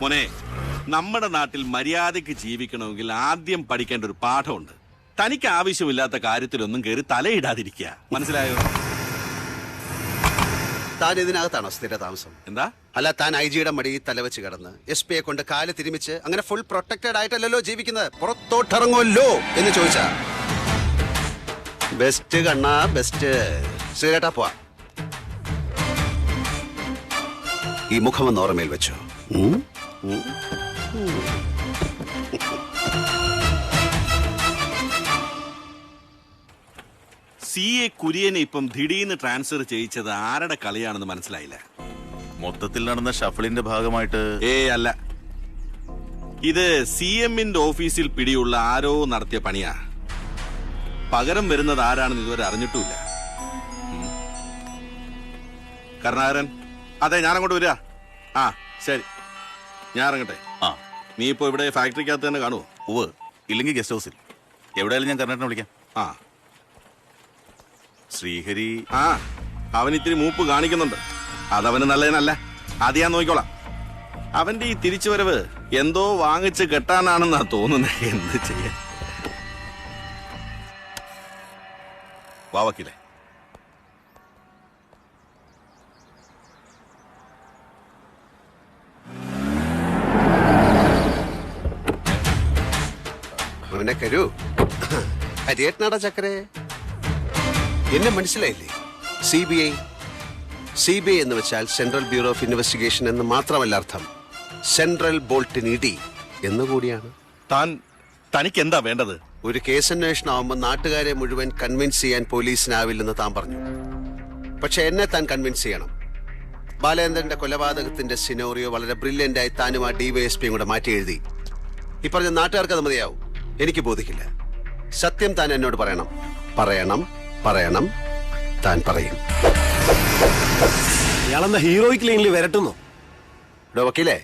മോനെ, നമ്മുടെ നാട്ടിൽ മര്യാദയ്ക്ക് ജീവിക്കണമെങ്കിൽ ആദ്യം പഠിക്കേണ്ട ഒരു പാഠമുണ്ട്. തനിക്ക് ആവശ്യമില്ലാത്ത കാര്യത്തിലൊന്നും കയറി തലയിടാതിരിക്കുക. മനസ്സിലായോ? താൻ ഇതിനകത്താണോ സ്ഥിര താമസം? എന്താ? അല്ല, താൻ IG-യുടെ മടിയിൽ തലവെച്ച് കിടന്ന് SP-യെ കൊണ്ട് കാല് തിരുമിച്ച് അങ്ങനെ ഫുൾ പ്രൊട്ടക്റ്റഡ് ആയിട്ടല്ലോ ജീവിക്കുന്നത്. പുറത്തോട്ടിറങ്ങുമല്ലോ എന്ന് ചോദിച്ചാ ബെസ്റ്റ് കണ്ണാ, ബെസ്റ്റ്. സിഗരറ്റാ പോവാ. ഈ മുഖമൊന്ന് ഓർമ്മയിൽ വെച്ചോ. CA കുര്യനെ ഇപ്പം ദിടീന്ന് ട്രാൻസ്ഫർ ചെയ്യിച്ചത് ആരുടെ കളിയാണെന്ന് മനസ്സിലായില്ല. മൊത്തത്തിൽ നടന്ന ഷഫിളിന്റെ ഭാഗമായിട്ട് അല്ല, ഇത് CM-ന്റെ ഓഫീസിൽ പിടിയുള്ള ആരോ നടത്തിയ പണിയാ. പകരം വരുന്നത് ആരാണെന്ന് ഇതുവരെ അറിഞ്ഞിട്ടുമില്ല. കരുണാകരൻ, അതെ, ഞാൻ അങ്ങോട്ട് വരിക. ആ ശരി, ഞാൻ ഇറങ്ങട്ടെ. ആ, നീ ഇപ്പോ ഇവിടെ ഫാക്ടറിക്കകത്ത് തന്നെ കാണുമോ? ഉവ്, ഇല്ലെങ്കിൽ ഗസ്റ്റ് ഹൗസിൽ എവിടെയായാലും ഞാൻ കർണാടനെ വിളിക്കാം. ആ ശ്രീഹരി അവൻ ഇത്തിരി മൂപ്പ് കാണിക്കുന്നുണ്ട്. അതവന് നല്ലതിനല്ല. അത് ഞാൻ നോക്കിക്കോളാം. അവന്റെ ഈ തിരിച്ചുവരവ് എന്തോ വാങ്ങിച്ച് കെട്ടാനാണെന്നാ തോന്നുന്നത്. എന്ത് ചെയ്യാൻ? വാ വക്കീലേ. കരു അരിയേട്ടനാടാ ചക്കരെ. എന്നെ മനസ്സിലായില്ലേ? CBI എന്ന് വെച്ചാൽ സെൻട്രൽ ബ്യൂറോ ഓഫ് ഇൻവെസ്റ്റിഗേഷൻ എന്ന് മാത്രമല്ല അർത്ഥം, സെൻട്രൽ ബോൾട്ടിൻ ഇടി എന്നുകൂടിയാണ്. തനിക്ക് എന്താ വേണ്ടത്? ഒരു കേസന്വേഷണം ആവുമ്പോൾ നാട്ടുകാരെ മുഴുവൻ കൺവിൻസ് ചെയ്യാൻ പോലീസിനാവില്ലെന്ന് താൻ പറഞ്ഞു. പക്ഷെ എന്നെ താൻ കൺവിൻസ് ചെയ്യണം. ബാലേന്ദ്രന്റെ കൊലപാതകത്തിന്റെ സിനോറിയോ വളരെ ബ്രില്യന്റ് ആയി താനും ആ DYSPയും കൂടെ മാറ്റി എഴുതി. ഈ പറഞ്ഞ നാട്ടുകാർക്ക് അത് മതിയാവും. എനിക്ക് ബോധിക്കില്ല. സത്യം താൻ എന്നോട് പറയണം. പറയണം. താൻ പറയും. ഇയാളെന്താ ഹീറോയിക് ലൈനിൽ വരട്ടുന്നു? വക്കീലേ,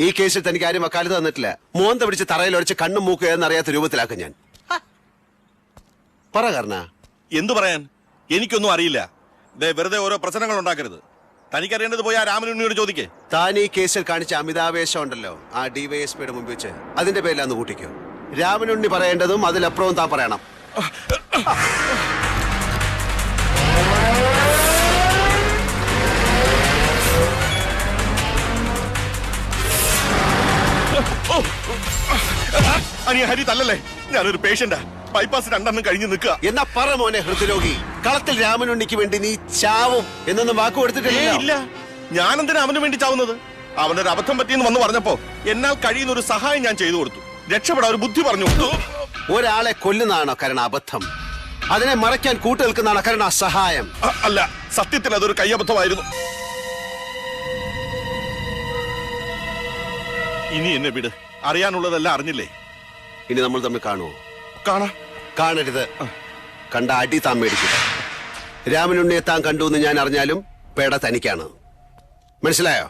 ഈ കേസിൽ തനിക്ക് ആരും വക്കാലത്ത് തന്നിട്ടില്ല. മോന്ത പിടിച്ച് തറയിലൊടിച്ച് കണ്ണും മൂക്ക് എന്നറിയാത്ത രൂപത്തിലാക്കും ഞാൻ. പറ കർണ. എന്തു പറയാൻ? എനിക്കൊന്നും അറിയില്ല. വെറുതെ ഓരോ പ്രശ്നങ്ങൾ ഉണ്ടാക്കരുത്. തനിക്കറിയേണ്ടത് പോയി ആ രാമനുണ്ണിയോട് ചോദിക്കേ. താൻ ഈ കേസിൽ കാണിച്ച അമിതാവേശം ഉണ്ടല്ലോ ആ DYSPയുടെ മുമ്പിൽ വെച്ച്, അതിന്റെ പേരിലാന്ന് കൂട്ടിക്കോ. രാമനുണ്ണി പറയേണ്ടതും അതിലപ്പുറവും താൻ പറയണം. ഹരി തല്ലല്ലേ, ഞാനൊരു പേഷ്യന്റാ. ബൈപ്പാസ് 2 കഴിഞ്ഞ് നിൽക്കുക. എന്നാ പറ മോനെ ഹൃദ്രോഗി, കളത്തിൽ രാമനുണ്ണിക്ക് വേണ്ടി നീ ചാവും എന്നൊന്നും വാക്കു കൊടുത്തിട്ടില്ല. ഞാനെന്തിനാ അവന് വേണ്ടി ചാവുന്നത്? അവനൊരു അബദ്ധം പറ്റിയെന്ന് വന്ന് പറഞ്ഞപ്പോ എന്നാൽ കഴിയുന്ന ഒരു സഹായം ഞാൻ ചെയ്തു കൊടുത്തു. രക്ഷപ്പെടാൻ ഒരു ബുദ്ധി പറഞ്ഞു. ഒരാളെ കൊല്ലുന്നതാണോ കരുണ അബദ്ധം? അതിനെ മറയ്ക്കാൻ കൂട്ടുനിൽക്കുന്നതാണോ കരുണ സഹായം? അല്ല, സത്യത്തിൽ അതൊരു കയ്യബദ്ധമായിരുന്നു. ഇനി എന്നെ വിട്. അറിയാനുള്ളതെല്ലാം അറിഞ്ഞില്ലേ? ഇനി നമ്മൾ തമ്മിൽ കാണുമോ? കാണരുത്. കണ്ട അടി താൻ മേടിക്കുക. രാമനുണ്ണിയെ താൻ കണ്ടു എന്ന് ഞാൻ അറിഞ്ഞാലും പേട തനിക്കാണ്. മനസ്സിലായോ?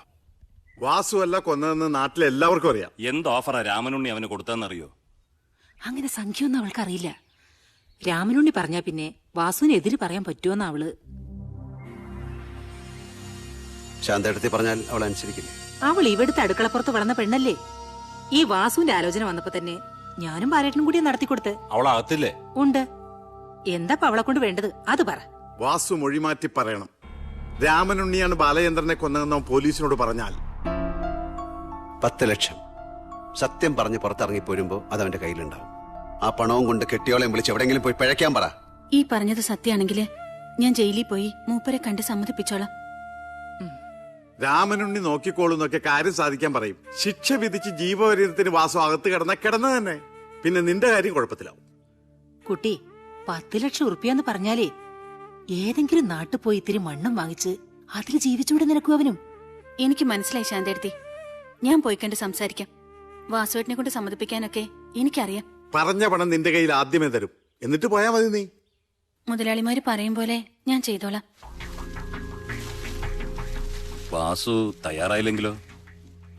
വാസു അല്ല കൊന്നതെന്ന് നാട്ടിലെ എല്ലാവർക്കും അറിയാം. എന്ത് ഓഫറാ രാമനുണ്ണി അവന് കൊടുത്തതെന്നറിയോ? അങ്ങനെ സംഖ്യൊന്നും അവൾക്കറിയില്ല. രാമനുണ്ണി പറഞ്ഞാ പിന്നെ വാസുവിനെതിര് പറയാൻ പറ്റുമെന്ന് അവള്. ശാന്തടുത്തി പറഞ്ഞാൽ അവൾ അനുസരിക്കില്ലേ? അവൾ ഇവിടുത്തെ അടുക്കളപ്പുറത്ത് വളർന്ന പെണ്ണല്ലേ. ഈ വാസുവിന്റെ ആലോചന വന്നപ്പോ തന്നെ ഞാനും ബാലേട്ടനും കൂടി നടത്തിക്കൊടുത്ത്. അവളാകത്തില്ലേ? ഉണ്ട്. എന്താ അവളെ കൊണ്ട് വേണ്ടത് അത് പറ. വാസു മൊഴി മാറ്റി പറയണം. രാമനുണ്ണിയാണ് ബാലചന്ദ്രനെ കൊന്നതെന്ന് പോലീസിനോട് പറഞ്ഞാൽ 10 ലക്ഷം സത്യം പറഞ്ഞ് പുറത്തിറങ്ങി പോരുമ്പോ അതവന്റെ കയ്യിലുണ്ടാവും. ആ പണവും കൊണ്ട് കെട്ടിയോളെയും വിളിച്ച് എവിടെയെങ്കിലും പോയി പിഴയ്ക്കാൻ പറ. ഈ പറഞ്ഞത് സത്യമാണെങ്കില് ഞാൻ ജയിലിൽ പോയി മൂപ്പരെ കണ്ട് സമ്മതിപ്പിച്ചോളാം. രാമനുണ്ണി നോക്കിക്കോളൂന്നൊക്കെ കാര്യം സാധിക്കാൻ പറയും. ശിക്ഷ വിധിച്ച് ജീവപര്യന്തത്തിന് വാസു അകത്ത് കിടന്ന തന്നെ. പിന്നെ നിന്റെ കാര്യം കുഴപ്പത്തിലാവും. കുട്ടി, 10 ലക്ഷം ഉറുപ്പിയെന്ന് പറഞ്ഞാലേ ഏതെങ്കിലും നാട്ടിൽ പോയി ഇത്തിരി മണ്ണും വാങ്ങിച്ച് അതിൽ ജീവിച്ചൂടെ നിനക്കും അവനും? എനിക്ക് മനസ്സിലായി ശാന്തേടത്തി. ഞാൻ പോയി കണ്ട് സംസാരിക്കാം. വാസുവേട്ടനെ കൊണ്ട് സമ്മതിപ്പിക്കാനൊക്കെ എനിക്കറിയാം. പറഞ്ഞ പണം നിന്റെ കയ്യിൽ ആദ്യമേ തരും. എന്നിട്ട് പോയാ മതി. നീ മുതലാളിമാര് പറയും പോലെ ഞാൻ ചെയ്തോളാം. വാസു തയ്യാറായില്ലെങ്കിലോ?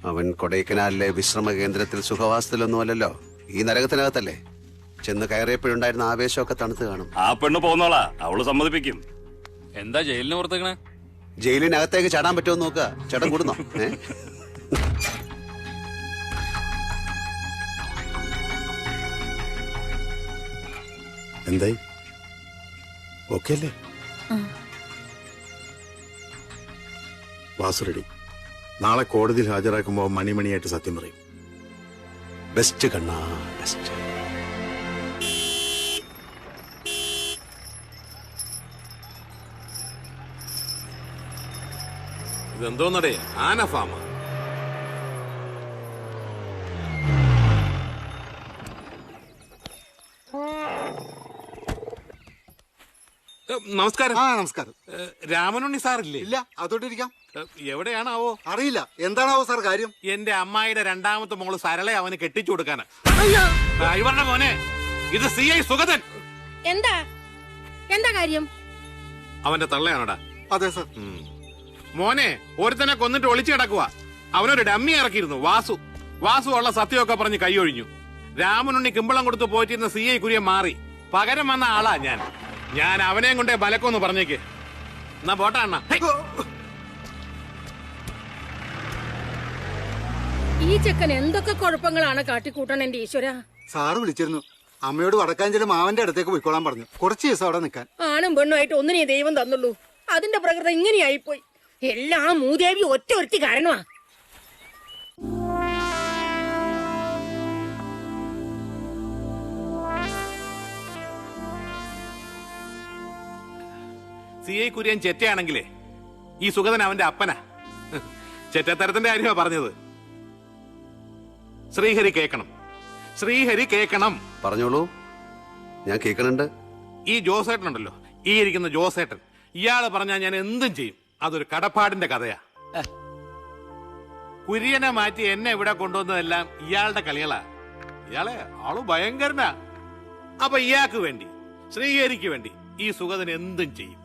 അവൻ കൊടൈക്കനാലിലെ വിശ്രമ കേന്ദ്രത്തിൽ സുഖവാസത്തിലൊന്നുമല്ലല്ലോ, ഈ നരകത്തിനകത്തല്ലേ. ചെന്ന് കയറിയപ്പോഴുണ്ടായിരുന്ന ആവേശമൊക്കെ തണുത്ത് കാണും. ആ പെണ്ണ് പോന്നോളാ, അവള് സമ്മതിപ്പിക്കും. എന്താ ജയിലിന് പുറത്തേക്കണേ? ജയിലിനകത്തേക്ക് ചാടാൻ പറ്റുമോ നോക്കുക. ചേട്ടൻ കൂടുന്നോ? എന്തായി? ഓക്കെ അല്ലേ? വാസു റെഡി. നാളെ കോടതിയിൽ ഹാജരാക്കുമ്പോ മണിമണിയായിട്ട് സത്യം പറയും. ബെസ്റ്റ് കണ്ണാ, ബെസ്റ്റ്. ഇതെന്തോന്നടേ, ആന ഫാമ? നമസ്കാരം. നമസ്കാരം. രാമനുണ്ണി സാറില്ലേ? ഇല്ല, അതോട്ടിരിക്കാം. എവിടെയാണാവോ? അറിയില്ല. എന്താണാവോ സാർ കാര്യം? എന്റെ അമ്മായിയുടെ രണ്ടാമത്തെ മോള് സരളെ അവന് കെട്ടിച്ചു കൊടുക്കാന്. ഇവരുടെ മോനെ, ഇത് CI സുഗതൻ. എന്താ എന്താ കാര്യം? അവന്റെ തള്ളയാണോടാ? അതെ സാർ. മോനെ, ഒരുത്തനെ കൊന്നിട്ട് ഒളിച്ചു കിടക്കുക. അവനൊരു ഡമ്മി ഇറക്കിയിരുന്നു, വാസു ഉള്ള സത്യമൊക്കെ പറഞ്ഞ് കൈയൊഴിഞ്ഞു. രാമനുണ്ണി കിമ്പളം കൊടുത്ത് പോയിട്ടിരുന്ന CI കുര്യൻ മാറി. പകരം വന്ന ആളാ ഞാൻ അവനെയും കൊണ്ടേ ബലക്കൊന്ന് പറഞ്ഞേക്ക്. എന്നാ പോട്ടാ അണ്ണ. ഈ ചെക്കൻ എന്തൊക്കെ കുഴപ്പങ്ങളാണ് കാട്ടിക്കൂട്ടണം എന്റെ ഈശ്വര. സാറ് വിളിച്ചിരുന്നു. അമ്മയോട് വടക്കാഞ്ചേരി മാവന്റെ അടുത്തേക്ക് പോയിക്കോളാൻ പറഞ്ഞു. കുറച്ച് ദിവസം അവിടെ നിൽക്കാൻ. ആണും പെണ്ണുമായിട്ട് ഒന്നിനെ ദൈവം തന്നുള്ളൂ. അതിന്റെ പ്രകൃതം ഇങ്ങനെയായിപ്പോയി. എല്ലാം മൂദേവി ഒറ്റ ഒരുത്തി കാരണമാ. CI കുര്യൻ ചെറ്റയാണെങ്കിലേ ഈ സുഗതൻ അവന്റെ അപ്പനാ. ചെറ്റത്തരത്തിന്റെ കാര്യമാ പറഞ്ഞത്. ശ്രീഹരി കേക്കണം. പറഞ്ഞോളൂ, ഞാൻ കേൾക്കണുണ്ട്. ഈ ജോസേട്ടനുണ്ടല്ലോ, ഈ ഇരിക്കുന്ന ജോസേട്ടൻ, ഇയാള് പറഞ്ഞാൽ ഞാൻ എന്തും ചെയ്യും. അതൊരു കടപ്പാടിന്റെ കഥയാ. കുര്യനെ മാറ്റി എന്നെ ഇവിടെ കൊണ്ടുവന്നതെല്ലാം ഇയാളുടെ കളികളാ. ഇയാളെ ആള് ഭയങ്കരനാ. അപ്പൊ ഇയാൾക്ക് വേണ്ടി, ശ്രീഹരിക്ക് വേണ്ടി ഈ സുഗതൻ എന്തും ചെയ്യും.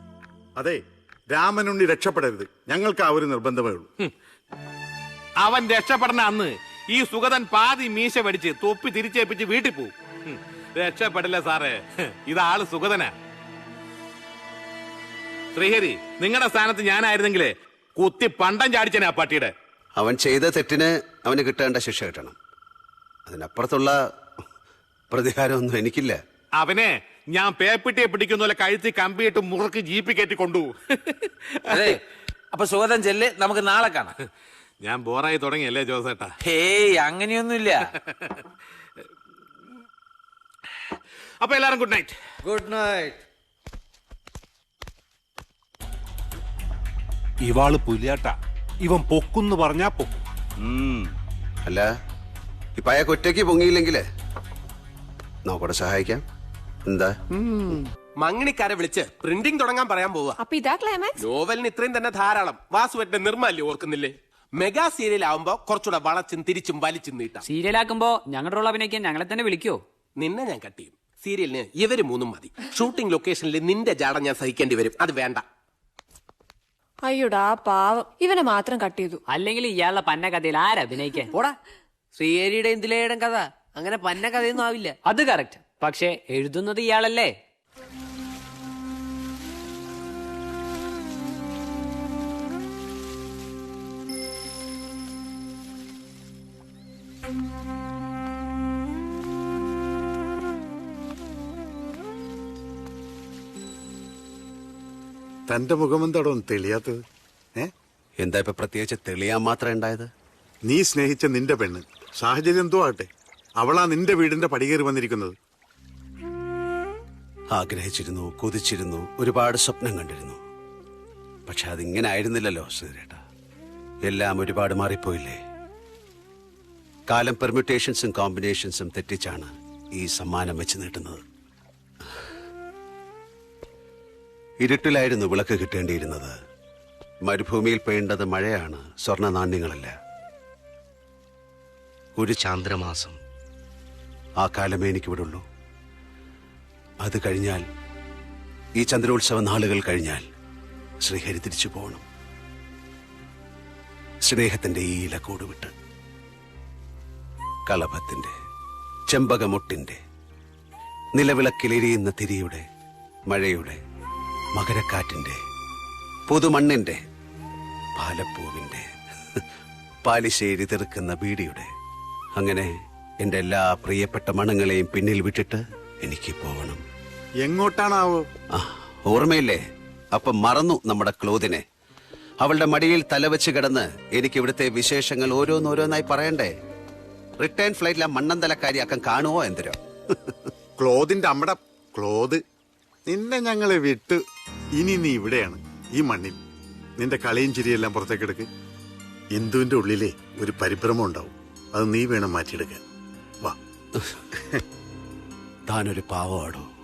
അതെ, രാമനുണ്ണി രക്ഷപ്പെടരുത്. ഞങ്ങൾക്ക് ആ ഒരു നിർബന്ധമേ ഉള്ളൂ. അവൻ രക്ഷപ്പെടുന്ന അന്ന് ഈ സുഗതൻ പാതി മീശ പഠിച്ച് തൊപ്പി തിരിച്ചേപ്പിച്ച് വീട്ടിൽ പോവും. രക്ഷപ്പെടില്ല സാറേ, ഇതാള് സുഗതനാ. ശ്രീഹരി, നിങ്ങളുടെ സ്ഥാനത്ത് ഞാനായിരുന്നെങ്കിലേ കുത്തി പണ്ടം ചാടിച്ചനെ ആ പട്ടിയുടെ. അവൻ ചെയ്ത തെറ്റിന് അവന് കിട്ടേണ്ട ശിക്ഷ കിട്ടണം. അതിനപ്പുറത്തുള്ള പ്രതികാരമൊന്നും എനിക്കില്ല. അവനെ ഞാൻ പേപ്പിട്ടിയെ പിടിക്കുന്ന പോലെ കഴുത്തി കമ്പിയിട്ട് മുറുക്കി ജീപ്പി കയറ്റി കൊണ്ടുപോകും. അതെ, അപ്പൊ സുഗതൻ ചെല്ല്, നമുക്ക് നാളെ കാണാം. ഞാൻ ബോറായി തുടങ്ങിയല്ലേ ജോസേട്ടാ? ഹേയ്, അങ്ങനെയൊന്നുമില്ല. അപ്പൊ എല്ലാരും ഗുഡ് നൈറ്റ്. Good night. ഇവാള് പുലിയാട്ട. ഇവൻ പൊക്കുന്ന് പറഞ്ഞാ പൊക്കും. അല്ല, ഇപ്പൊ അയാൾക്ക് ഒറ്റയ്ക്ക് പൊങ്ങിയില്ലെങ്കിലേ നോക്കൂടെ സഹായിക്കാം. എന്താ? മങ്ങിണിക്കാരെ വിളിച്ച് പ്രിന്റിംഗ് തുടങ്ങാൻ പറയാൻ പോവാ. അപ്പൊ ഇതാ ക്ലൈമാക്സ്. നോവലിന് ഇത്രയും തന്നെ ധാരാളം. വാസുവേട്ടന്റെ നിർമ്മല്ലേ ഓർക്കുന്നില്ലേ? മെഗാ സീരിയൽ ആവുമ്പോ കുറച്ചുകൂടെ വളച്ചും തിരിച്ചും വലിച്ചും നീട്ടാം. സീരിയലാക്കുമ്പോ ഞങ്ങളുടെ റോൾ അഭിനയിക്കാൻ ഞങ്ങളെ തന്നെ വിളിക്കോ? നിന്നെ ഞാൻ കട്ട് ചെയ്യും. സീരിയലിന് ഇവര് മൂന്നും മതി. ഷൂട്ടിംഗ് ലൊക്കേഷനിൽ നിന്റെ ജാട ഞാൻ സഹിക്കേണ്ടി വരും. അത് വേണ്ട. അയ്യോടാ പാവം, ഇവനെ മാത്രം കട്ട് ചെയ്തു. അല്ലെങ്കിൽ ഇയാളുടെ പന്ന കഥയിൽ ആരഭിനയിക്കാൻ? പോടാ, ശ്രീഹരിയുടെ ഇന്ദിലയുടെ കഥ അങ്ങനെ പന്ന കഥയൊന്നും ആവില്ല. അത് കറക്റ്റ്. പക്ഷെ എഴുതുന്നത് ഇയാളല്ലേ? തന്റെ മുഖമെന്താടോ തെളിയാത്തത്? എന്താ ഇപ്പൊ പ്രത്യേകിച്ച് തെളിയാൻ മാത്രം ഉണ്ടായത്? നീ സ്നേഹിച്ച നിന്റെ പെണ്ണ്, സാഹചര്യം എന്തോ ആട്ടെ, അവളാ നിന്റെ വീടിന്റെ പടികേറി വന്നിരിക്കുന്നത്. ആഗ്രഹിച്ചിരുന്നു, കൊതിച്ചിരുന്നു, ഒരുപാട് സ്വപ്നം കണ്ടിരുന്നു. പക്ഷെ അതിങ്ങനെ ആയിരുന്നില്ലല്ലോ ശ്രീരേട്ടാ. എല്ലാം ഒരുപാട് മാറിപ്പോയില്ലേ? കാലം പെർമ്യൂട്ടേഷൻസും കോമ്പിനേഷൻസും തെറ്റിച്ചാണ് ഈ സമ്മാനം വെച്ച് നീട്ടുന്നത്. ഇരുട്ടിലായിരുന്നു വിളക്ക് കിട്ടേണ്ടിയിരുന്നത്. മരുഭൂമിയിൽ പെയ്യേണ്ടത് മഴയാണ്, സ്വർണ്ണ നാണ്യങ്ങളല്ല. ഒരു ചാന്ദ്രമാസം ആ കാലമേ എനിക്കിവിടുള്ളൂ. അത് കഴിഞ്ഞാൽ, ഈ ചന്ദ്രോത്സവ നാളുകൾ കഴിഞ്ഞാൽ ശ്രീഹരി തിരിച്ചു പോകണം. സ്നേഹത്തിന്റെ ഈ ഇലക്കൂട് വിട്ട്, കളഭത്തിന്റെ, ചെമ്പകമൊട്ടിന്റെ, നിലവിളക്കിലെരിയുന്ന തിരിയുടെ, മഴയുടെ, മകരക്കാറ്റിന്റെ, പുതുമണ്ണിന്റെ, പാലപ്പൂവിന്റെ, പാലിശ്ശേരി തെറുക്കുന്ന ബീഡിയുടെ, അങ്ങനെ എന്റെ എല്ലാ പ്രിയപ്പെട്ട മണങ്ങളെയും പിന്നിൽ വിട്ടിട്ട് എനിക്ക് പോകണം. എങ്ങോട്ടാണാവോ? ഓർമ്മയില്ലേ? അപ്പൊ മറന്നു നമ്മുടെ ക്ലോദിനെ. അവളുടെ മടിയിൽ തലവെച്ച് കിടന്ന് എനിക്ക് ഇവിടുത്തെ വിശേഷങ്ങൾ ഓരോന്നോരോന്നായി പറയണ്ടേ? റിട്ടേൺ ഫ്ലൈറ്റിലെ മണ്ണന്തലക്കാരിയാക്കാൻ കാണുവോ എന്തിനോ? ക്ലോദിന്റെ അമ്മടെ ക്ലോത്. നിന്നെ ഞങ്ങളെ വിട്ട് ഇനി നീ ഇവിടെയാണ്, ഈ മണ്ണിൽ. നിന്റെ കളിയും ചിരിയെല്ലാം പുറത്തേക്കെടുക്ക്. ഇന്ദുവിന്റെ ഉള്ളിലെ ഒരു പരിഭ്രമം ഉണ്ടാവും, അത് നീ വേണം മാറ്റിയെടുക്കാൻ. വാ. താനൊരു പാവമാടോ.